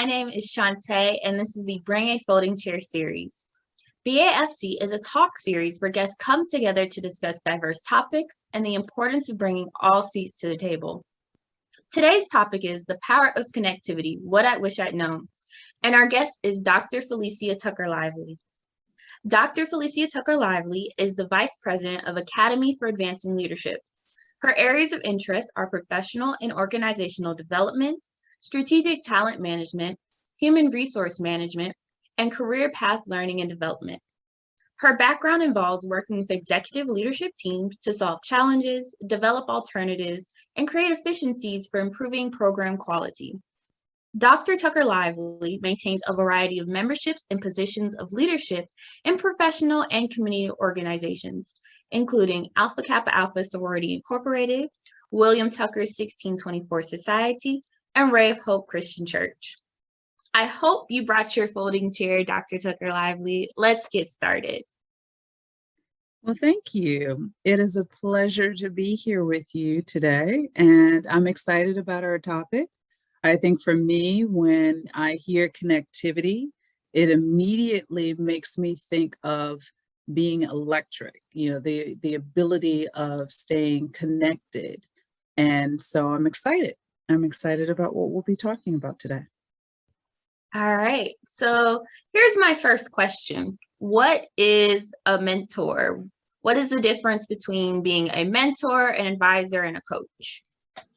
name is Shantae, and this is the Bring a Folding Chair series. BAFC is a talk series where guests come together to discuss diverse topics and the importance of bringing all seats to the table. Today's topic is the power of connectivity, what I wish I'd known. And our guest is Dr. Felicia Tucker-Lively. Dr. Felicia Tucker-Lively is the Vice President of Academy for Advancing Leadership. Her areas of interest are professional and organizational development, strategic talent management, human resource management, and career path learning and development. Her background involves working with executive leadership teams to solve challenges, develop alternatives, and create efficiencies for improving program quality. Dr. Tucker-Lively maintains a variety of memberships and positions of leadership in professional and community organizations, including Alpha Kappa Alpha Sorority Incorporated, William Tucker's 1624 Society, and Ray of Hope Christian Church. I hope you brought your folding chair, Dr. Tucker-Lively. Let's get started. Well, thank you. It is a pleasure to be here with you today, and I'm excited about our topic. I think for me, when I hear connectivity, it immediately makes me think of being electric, the ability of staying connected. And so I'm excited. I'm excited about what we'll be talking about today. All right. So here's my first question. What is a mentor? What is the difference between being a mentor, an advisor, and a coach?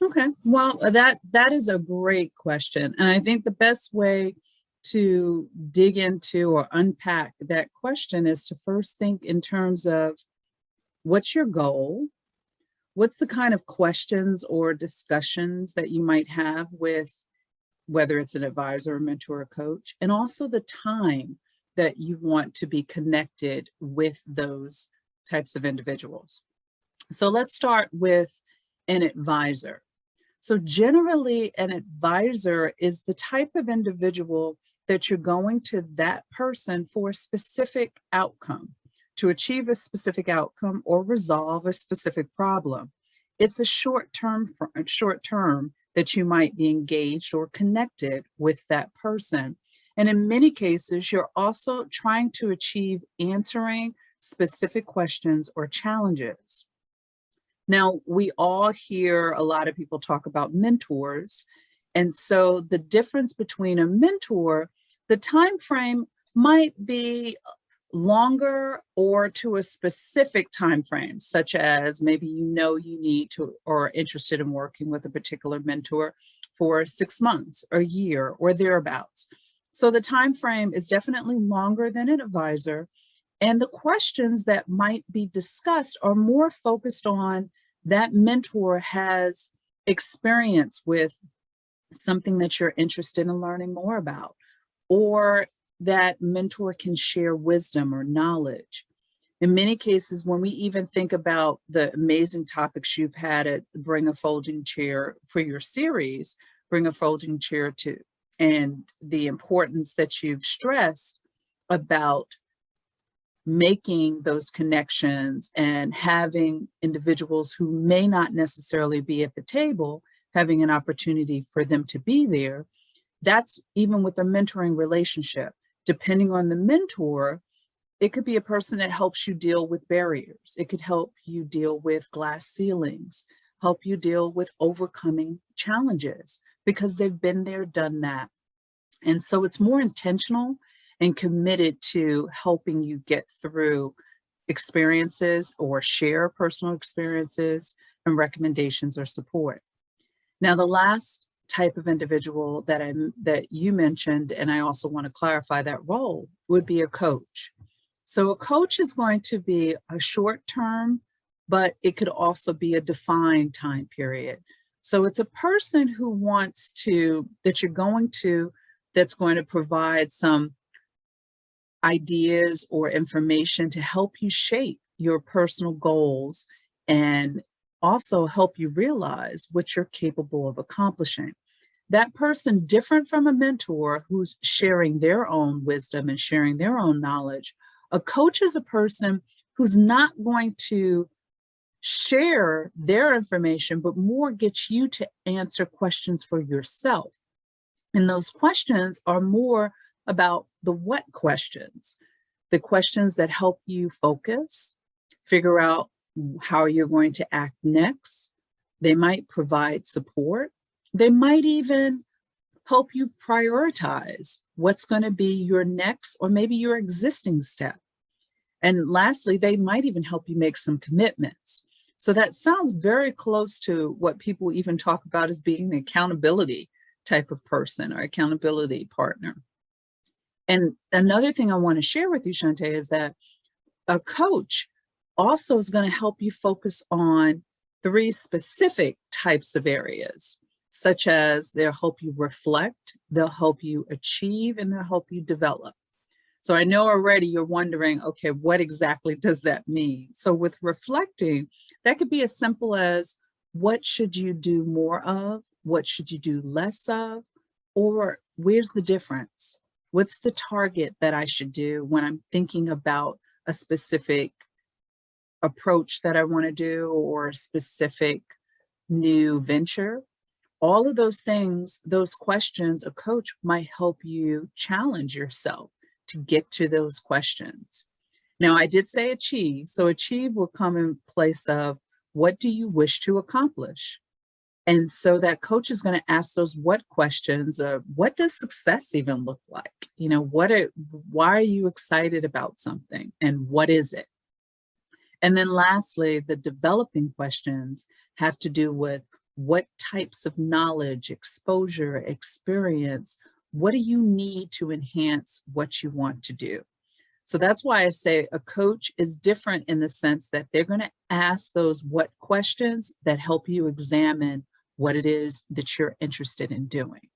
Okay. Well, that is a great question. And I think the best way to dig into or unpack that question is to first think in terms of what's your goal? What's the kind of questions or discussions that you might have with whether it's an advisor, a mentor, or coach, and also the time that you want to be connected with those types of individuals. So let's start with an advisor. So generally, an advisor is the type of individual that you're going to that person for a specific outcome, to achieve a specific outcome or resolve a specific problem. It's a short term that you might be engaged or connected with that person. And in many cases, you're also trying to achieve answering specific questions or challenges. Now, we all hear a lot of people talk about mentors. And so the difference between a mentor, the time frame might be longer or to a specific time frame, such as maybe you need to or are interested in working with a particular mentor for 6 months, a year, or thereabouts. So the time frame is definitely longer than an advisor, and the questions that might be discussed are more focused on that mentor has experience with something that you're interested in learning more about, or that mentor can share wisdom or knowledge. In many cases, when we even think about the amazing topics you've had at Bring a Folding Chair for your series, Bring a Folding Chair to, and the importance that you've stressed about making those connections and having individuals who may not necessarily be at the table, having an opportunity for them to be there. That's even with a mentoring relationship. Depending on the mentor, it could be a person that helps you deal with barriers. It could help you deal with glass ceilings, help you deal with overcoming challenges because they've been there, done that. And so it's more intentional and committed to helping you get through experiences or share personal experiences and recommendations or support. Now, the last type of individual that you mentioned, and I also want to clarify that role, would be a coach. So a coach is going to be a short term, but it could also be a defined time period. So it's a person who that's going to provide some ideas or information to help you shape your personal goals and also help you realize what you're capable of accomplishing. That person, different from a mentor who's sharing their own wisdom and sharing their own knowledge, a coach is a person who's not going to share their information, but more get you to answer questions for yourself. And those questions are more about the what questions, the questions that help you focus, figure out how you're going to act next. They might provide support. They might even help you prioritize what's going to be your next or maybe your existing step. And lastly, they might even help you make some commitments. So that sounds very close to what people even talk about as being an accountability type of person or accountability partner. And another thing I want to share with you, Shantae, is that a coach also is going to help you focus on 3 specific types of areas, such as they'll help you reflect, they'll help you achieve, and they'll help you develop. So I know already you're wondering, okay, what exactly does that mean? So with reflecting, that could be as simple as what should you do more of? What should you do less of? Or where's the difference? What's the target that I should do when I'm thinking about a specific approach that I want to do or a specific new venture? All of those things, those questions, a coach might help you challenge yourself to get to those questions. Now, I did say achieve. So achieve will come in place of what do you wish to accomplish? And so that coach is going to ask those what questions of what does success even look like? You know, why are you excited about something and what is it? And then lastly, the developing questions have to do with what types of knowledge, exposure, experience, what do you need to enhance what you want to do? So that's why I say a coach is different in the sense that they're going to ask those what questions that help you examine what it is that you're interested in doing.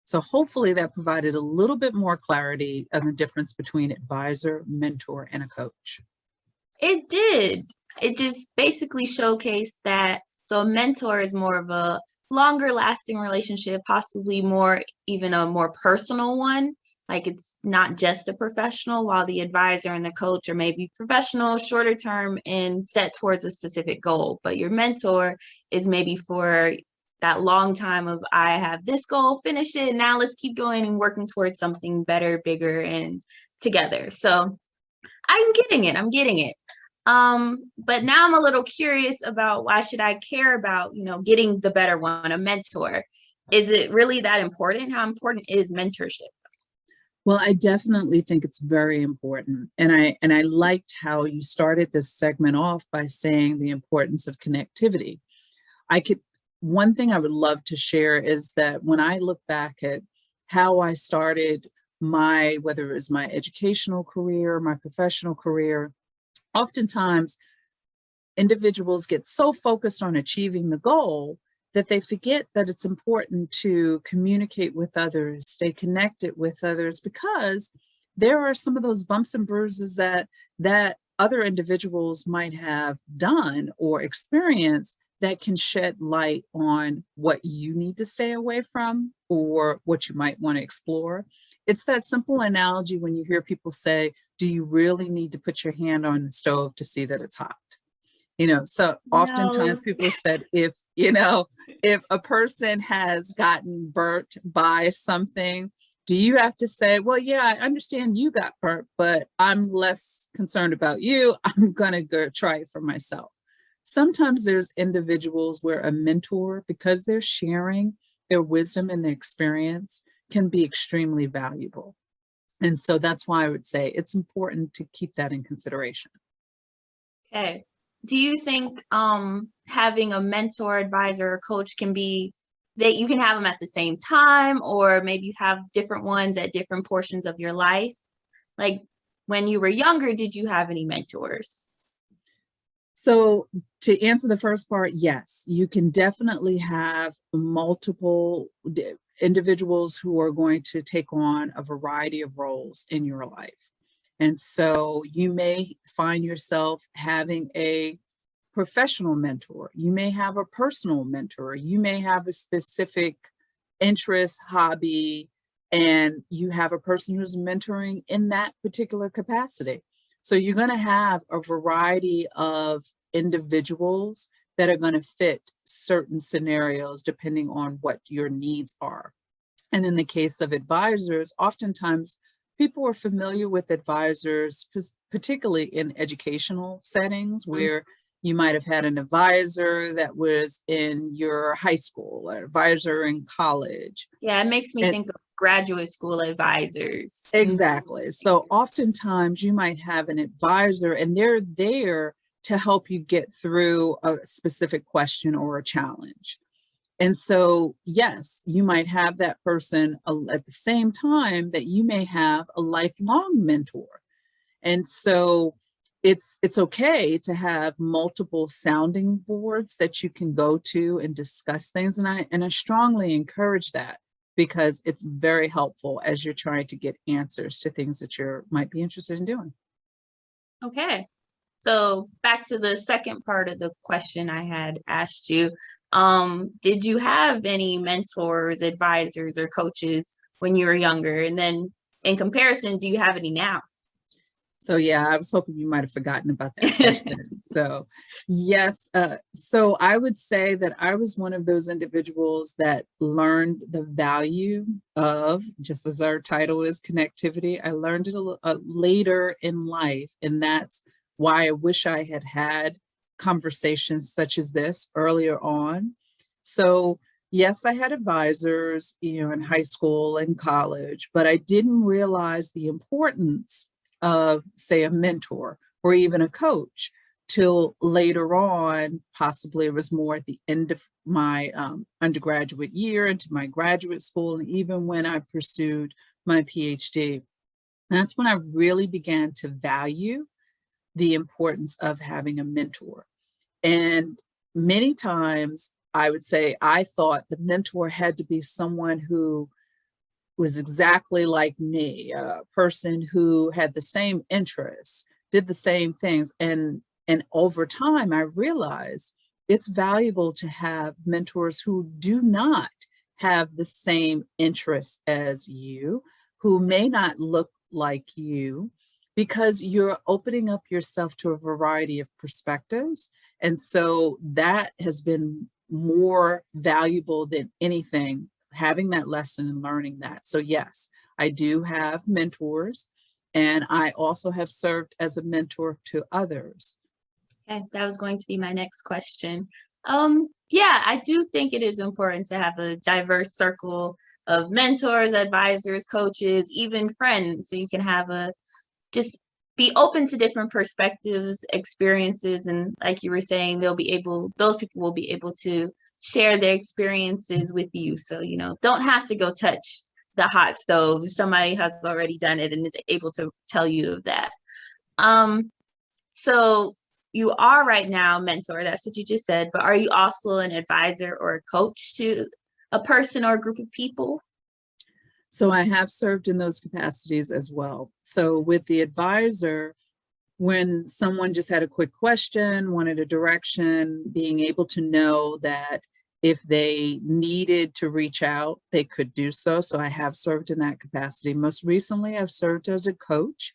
So hopefully that provided a little bit more clarity on the difference between advisor, mentor, and a coach. It did. It just basically showcased that. So a mentor is more of a longer lasting relationship, possibly more, even a more personal one. Like it's not just a professional, while the advisor and the coach are maybe professional, shorter term, and set towards a specific goal. But your mentor is maybe for that long time of I have this goal, finished it, now let's keep going and working towards something better, bigger, and together. So I'm getting it. I'm getting it. But now I'm a little curious about why should I care about, getting the better one, a mentor? Is it really that important? How important is mentorship? Well, I definitely think it's very important. And I liked how you started this segment off by saying the importance of connectivity. One thing I would love to share is that when I look back at how I started whether it was my educational career, my professional career, oftentimes individuals get so focused on achieving the goal that they forget that it's important to communicate with others, stay connected with others, because there are some of those bumps and bruises that other individuals might have done or experienced that can shed light on what you need to stay away from or what you might want to explore. It's that simple analogy when you hear people say, do you really need to put your hand on the stove to see that it's hot? So oftentimes people said, if a person has gotten burnt by something, do you have to say, well, yeah, I understand you got burnt, but I'm less concerned about you. I'm going to go try it for myself. Sometimes there's individuals where a mentor, because they're sharing their wisdom and their experience, can be extremely valuable. And so that's why I would say it's important to keep that in consideration. Okay. Do you think having a mentor, advisor, or coach can be that you can have them at the same time, or maybe you have different ones at different portions of your life? Like when you were younger, did you have any mentors? So to answer the first part, yes, you can definitely have multiple individuals who are going to take on a variety of roles in your life. And so you may find yourself having a professional mentor. You may have a personal mentor. You may have a specific interest, hobby, and you have a person who's mentoring in that particular capacity. So you're going to have a variety of individuals that are going to fit certain scenarios depending on what your needs are. And in the case of advisors, oftentimes people are familiar with advisors, particularly in educational settings where you might have had an advisor that was in your high school, an advisor in college. Yeah, it makes me think of graduate school advisors. Exactly. So oftentimes you might have an advisor and they're there to help you get through a specific question or a challenge. And so, yes, you might have that person at the same time that you may have a lifelong mentor. And so it's okay to have multiple sounding boards that you can go to and discuss things. And I strongly encourage that because it's very helpful as you're trying to get answers to things that you might be interested in doing. Okay. So back to the second part of the question I had asked you. Did you have any mentors, advisors, or coaches when you were younger? And then in comparison, do you have any now? So yeah, I was hoping you might have forgotten about that question. So yes, so I would say that I was one of those individuals that learned the value of, just as our title is, connectivity. I learned it later in life, and that's why I wish I had had conversations such as this earlier on. So yes, I had advisors, in high school and college, but I didn't realize the importance of, say, a mentor or even a coach till later on. Possibly it was more at the end of my undergraduate year into my graduate school, and even when I pursued my PhD. That's when I really began to value the importance of having a mentor. And many times I would say I thought the mentor had to be someone who was exactly like me, a person who had the same interests, did the same things. And over time, I realized it's valuable to have mentors who do not have the same interests as you, who may not look like you, because you're opening up yourself to a variety of perspectives. And so that has been more valuable than anything, having that lesson and learning that. So yes, I do have mentors, and I also have served as a mentor to others. Okay, that was going to be my next question. Yeah, I do think it is important to have a diverse circle of mentors, advisors, coaches, even friends, so you can have just be open to different perspectives, experiences, and like you were saying, those people will be able to share their experiences with you. So, don't have to go touch the hot stove. Somebody has already done it and is able to tell you of that. So you are right now a mentor, that's what you just said, but are you also an advisor or a coach to a person or a group of people? So I have served in those capacities as well. So with the advisor, when someone just had a quick question, wanted a direction, being able to know that if they needed to reach out, they could do so. So I have served in that capacity. Most recently, I've served as a coach.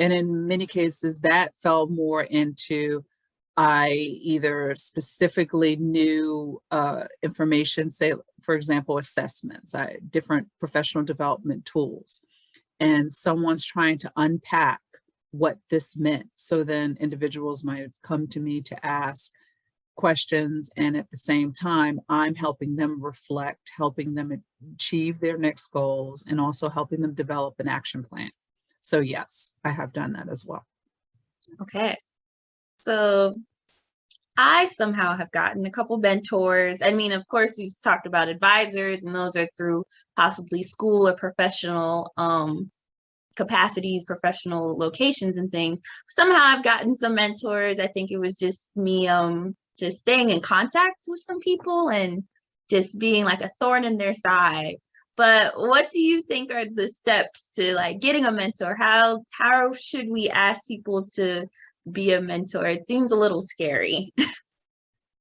And in many cases, that fell more into, I either specifically knew information, say, for example, assessments, different professional development tools, and someone's trying to unpack what this meant. So then individuals might have come to me to ask questions, and at the same time, I'm helping them reflect, helping them achieve their next goals, and also helping them develop an action plan. So yes, I have done that as well. Okay. So I somehow have gotten a couple mentors. I mean, of course, we've talked about advisors, and those are through possibly school or professional capacities, professional locations and things. Somehow I've gotten some mentors. I think it was just me just staying in contact with some people and just being like a thorn in their side. But what do you think are the steps to like getting a mentor? How should we ask people to be a mentor? It seems a little scary.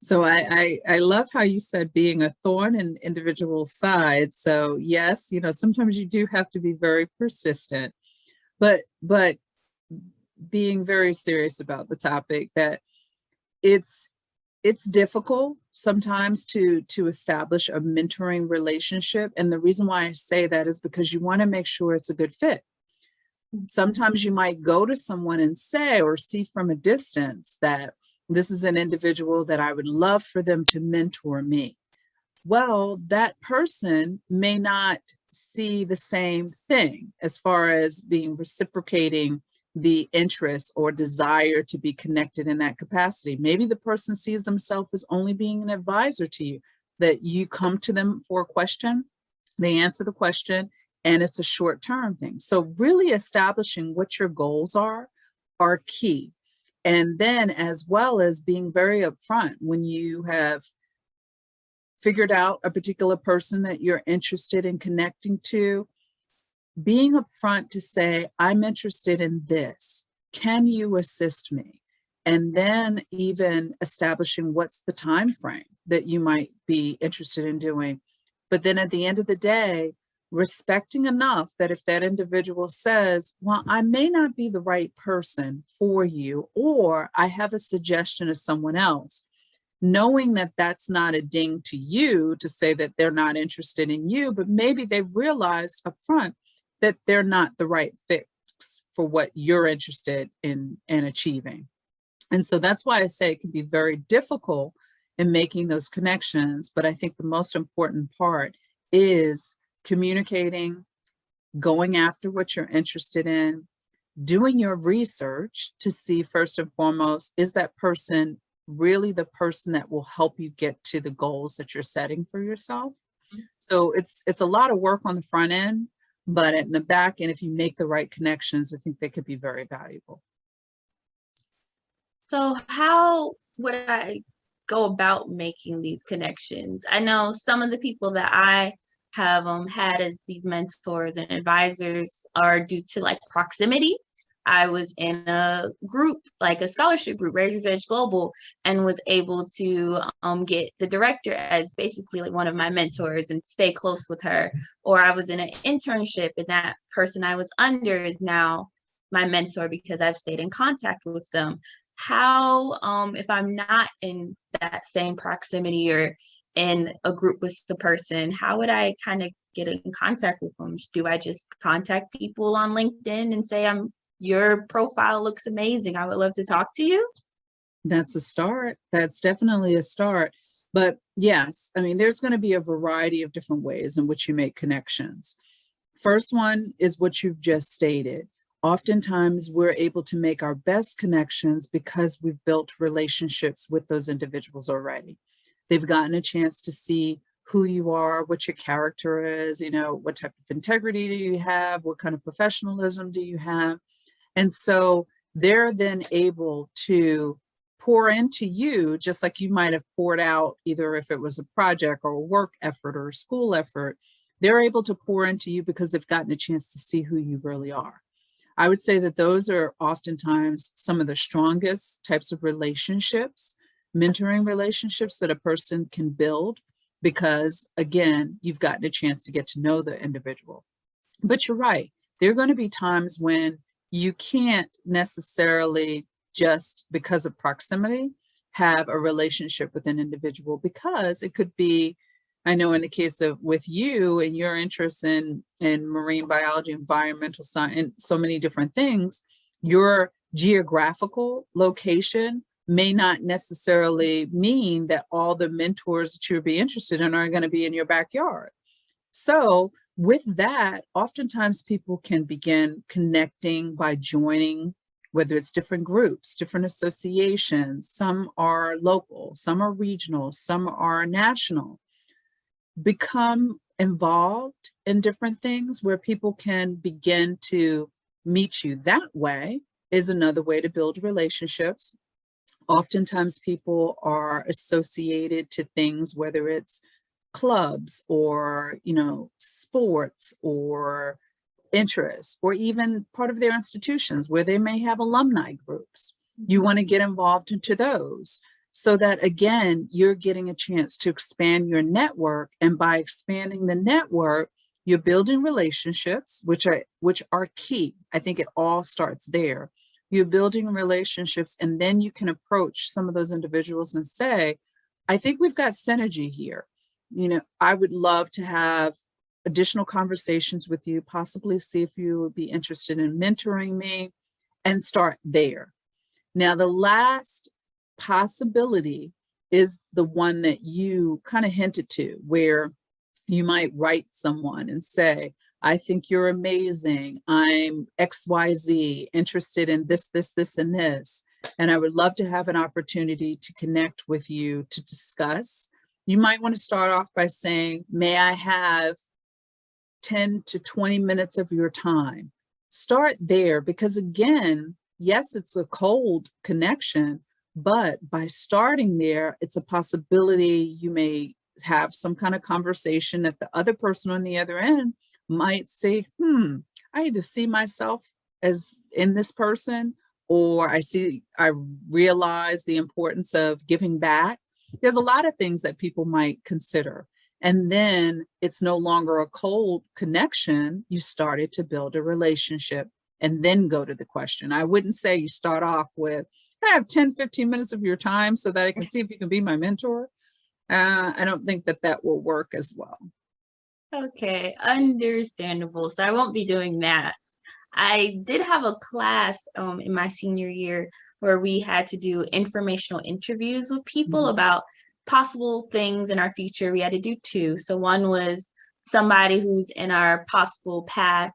So I love how you said being a thorn in individual's side. So yes, sometimes you do have to be very persistent, but being very serious about the topic, that it's it's difficult sometimes to establish a mentoring relationship. And the reason why I say that is because you want to make sure it's a good fit. Sometimes you might go to someone and say or see from a distance that this is an individual that I would love for them to mentor me. Well, that person may not see the same thing as far as being reciprocating the interest or desire to be connected in that capacity. Maybe the person sees themselves as only being an advisor to you, that you come to them for a question, they answer the question, and it's a short-term thing. So really establishing what your goals are key. And then as well as being very upfront when you have figured out a particular person that you're interested in connecting to, being upfront to say, I'm interested in this. Can you assist me? And then even establishing what's the time frame that you might be interested in doing. But then at the end of the day, respecting enough that if that individual says, well, I may not be the right person for you, or I have a suggestion of someone else, knowing that that's not a ding to you to say that they're not interested in you, but maybe they've realized up front that they're not the right fix for what you're interested in achieving. And so that's why I say it can be very difficult in making those connections. But I think the most important part is communicating, going after what you're interested in, doing your research to see first and foremost, is that person really the person that will help you get to the goals that you're setting for yourself? So it's a lot of work on the front end, but in the back end, if you make the right connections, I think they could be very valuable. So how would I go about making these connections? I know some of the people that I have had as these mentors and advisors are due to like proximity. I was in a group, like a scholarship group, Raisers Edge Global, and was able to get the director as basically like one of my mentors and stay close with her. Or I was in an internship and that person I was under is now my mentor because I've stayed in contact with them. How, if I'm not in that same proximity or in a group with the person, how would I kind of get in contact with them? Do I just contact people on LinkedIn and say, your profile looks amazing, I would love to talk to you? That's a start. That's definitely a start. But yes, I mean, there's going to be a variety of different ways in which you make connections. First one is what you've just stated. Oftentimes, we're able to make our best connections because we've built relationships with those individuals already. They've gotten a chance to see who you are, what your character is, what type of integrity do you have, what kind of professionalism do you have. And so they're then able to pour into you, just like you might have poured out, either if it was a project or a work effort or a school effort, they're able to pour into you because they've gotten a chance to see who you really are. I would say that those are oftentimes some of the strongest types of relationships, mentoring relationships that a person can build because, again, you've gotten a chance to get to know the individual. But you're right. There are going to be times when you can't necessarily just because of proximity have a relationship with an individual, because it could be, I know in the case of with you and your interest in marine biology, environmental science, and so many different things, your geographical location may not necessarily mean that all the mentors that you'll be interested in are going to be in your backyard. So with that, oftentimes people can begin connecting by joining, whether it's different groups, different associations. Some are local, some are regional, some are national. Become involved in different things where people can begin to meet you that way is another way to build relationships. Oftentimes people are associated to things, whether it's clubs or, sports or interests, or even part of their institutions where they may have alumni groups. You want to get involved into those so that, again, you're getting a chance to expand your network. And by expanding the network, you're building relationships, which are key. I think it all starts there. you're building relationships, and then you can approach some of those individuals and say, I think we've got synergy here. I would love to have additional conversations with you, possibly see if you would be interested in mentoring me, and start there. Now, the last possibility is the one that you kind of hinted to, where you might write someone and say, I think you're amazing. I'm XYZ, interested in this, and this. And I would love to have an opportunity to connect with you to discuss. You might want to start off by saying, may I have 10 to 20 minutes of your time? Start there, because again, yes, it's a cold connection, but by starting there, it's a possibility you may have some kind of conversation that the other person on the other end might say, I either see myself as in this person, or I realize the importance of giving back. There's a lot of things that people might consider. And then it's no longer a cold connection. You started to build a relationship and then go to the question. I wouldn't say you start off with, I have 10, 15 minutes of your time so that I can see if you can be my mentor. I don't think that will work as well. Okay, understandable. So I won't be doing that. I did have a class in my senior year where we had to do informational interviews with people about possible things in our future. We had to do two. So one was somebody who's in our possible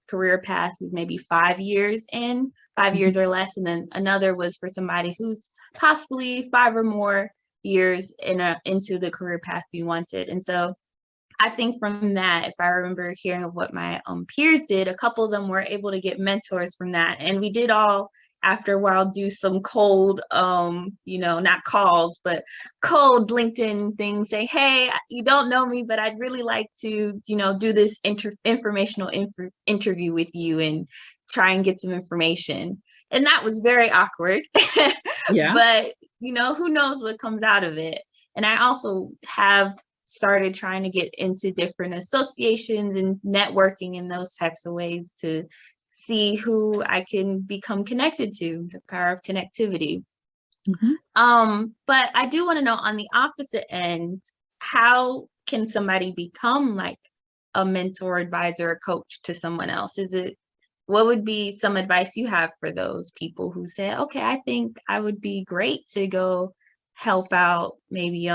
career path, who's maybe 5 years in, 5 years or less. And then another was for somebody who's possibly 5 or more years into the career path we wanted. And so I think from that, if I remember hearing of what my peers did, a couple of them were able to get mentors from that. And we did all, after a while, do some cold, not calls, but cold LinkedIn things, say, hey, you don't know me, but I'd really like to, do this informational interview with you and try and get some information. And that was very awkward. Yeah. But, who knows what comes out of it. And I also have started trying to get into different associations and networking in those types of ways to see who I can become connected to, the power of connectivity. But I do want to know, on the opposite end, how can somebody become like a mentor, advisor, or coach to someone else? What would be some advice you have for those people who say, okay, I think I would be great to go help out maybe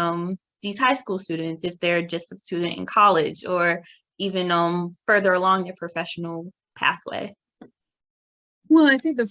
these high school students if they're just a student in college, or even further along their professional pathway? Well, I think the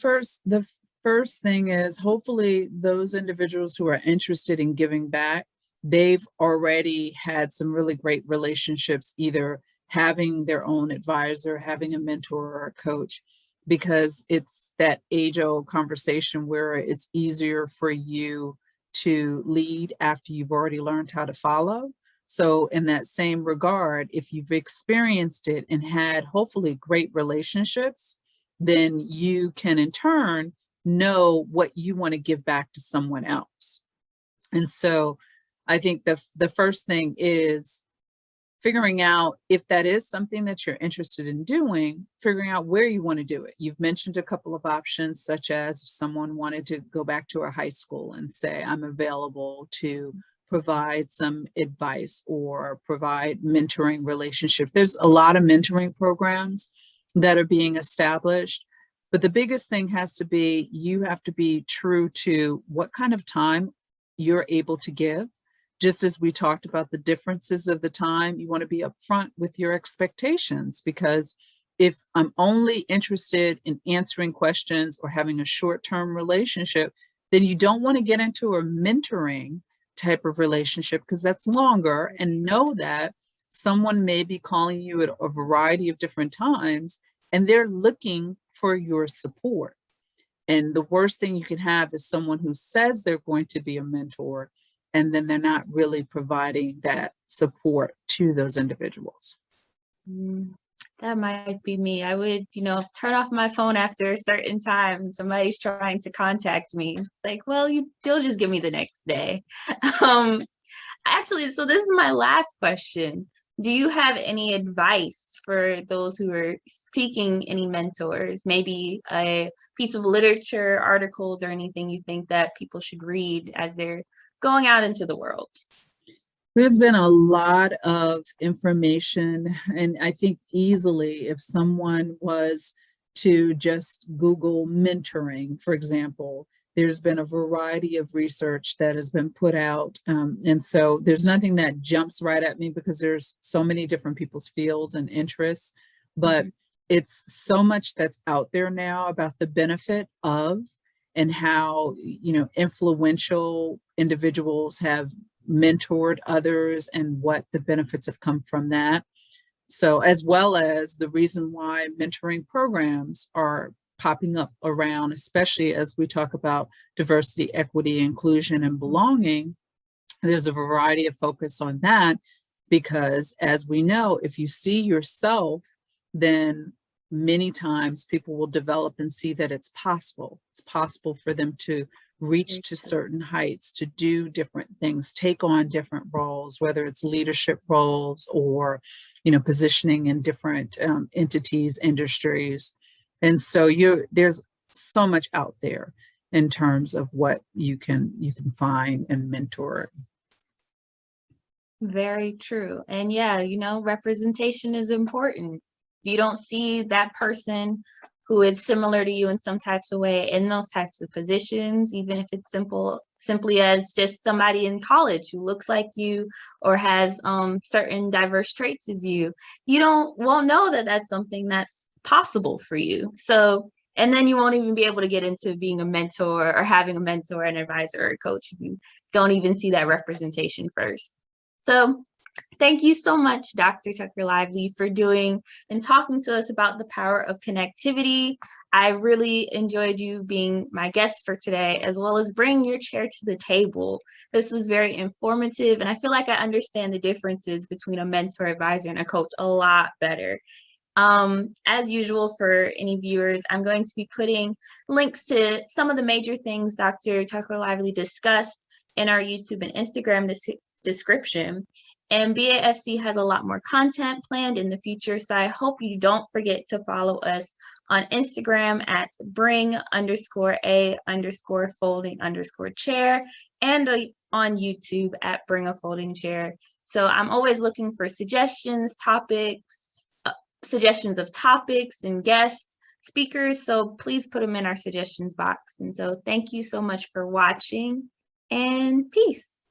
first thing is, hopefully those individuals who are interested in giving back, they've already had some really great relationships, either having their own advisor, having a mentor or a coach, because it's that age-old conversation where it's easier for you to lead after you've already learned how to follow. So in that same regard, if you've experienced it and had hopefully great relationships, then you can in turn know what you want to give back to someone else. And so I think the first thing is figuring out, if that is something that you're interested in doing, figuring out where you want to do it. You've mentioned a couple of options, such as if someone wanted to go back to a high school and say, I'm available to provide some advice or provide mentoring relationships. There's a lot of mentoring programs that are being established, but the biggest thing has to be, you have to be true to what kind of time you're able to give. Just as we talked about the differences of the time, you want to be upfront with your expectations, because if I'm only interested in answering questions or having a short-term relationship, then you don't want to get into a mentoring type of relationship, because that's longer. And know that someone may be calling you at a variety of different times and they're looking for your support. And the worst thing you can have is someone who says they're going to be a mentor, and then they're not really providing that support to those individuals. That might be me. I would, turn off my phone after a certain time and somebody's trying to contact me. It's like, well, you'll just give me the next day. Actually, so this is my last question. do you have any advice for those who are seeking any mentors? Maybe a piece of literature, articles, or anything you think that people should read as they're going out into the world? There's been a lot of information, and I think easily if someone was to just Google mentoring, for example, there's been a variety of research that has been put out. And so there's nothing that jumps right at me because there's so many different people's fields and interests, but it's so much that's out there now about the benefit of and how, influential individuals have mentored others and what the benefits have come from that. So, as well as the reason why mentoring programs are popping up around, especially as we talk about diversity, equity, inclusion, and belonging, there's a variety of focus on that because, as we know, if you see yourself, then many times people will develop and see that it's possible. It's possible for them to reach to certain heights, to do different things, take on different roles, whether it's leadership roles or, positioning in different entities, industries. And so there's so much out there in terms of what you can find and mentor. Very true. And yeah, representation is important. If you don't see that person who is similar to you in some types of way in those types of positions, even if it's simply as just somebody in college who looks like you or has certain diverse traits as you won't know that that's something that's possible for you. So, and then you won't even be able to get into being a mentor or having a mentor, an advisor, or a coach if you don't even see that representation first. So thank you so much, Dr. Tucker-Lively, for doing and talking to us about the power of connectivity. I really enjoyed you being my guest for today, as well as bringing your chair to the table. This was very informative, and I feel like I understand the differences between a mentor, advisor, and a coach a lot better. As usual, for any viewers, I'm going to be putting links to some of the major things Dr. Tucker-Lively discussed in our YouTube and Instagram description. And BAFC has a lot more content planned in the future, so I hope you don't forget to follow us on Instagram at bring_a_folding_chair and on YouTube at bring a folding chair. So I'm always looking for suggestions of topics and guest speakers, so please put them in our suggestions box. And so thank you so much for watching, and peace.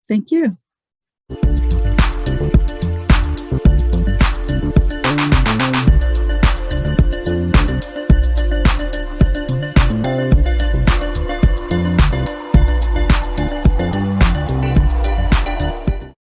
Thank you.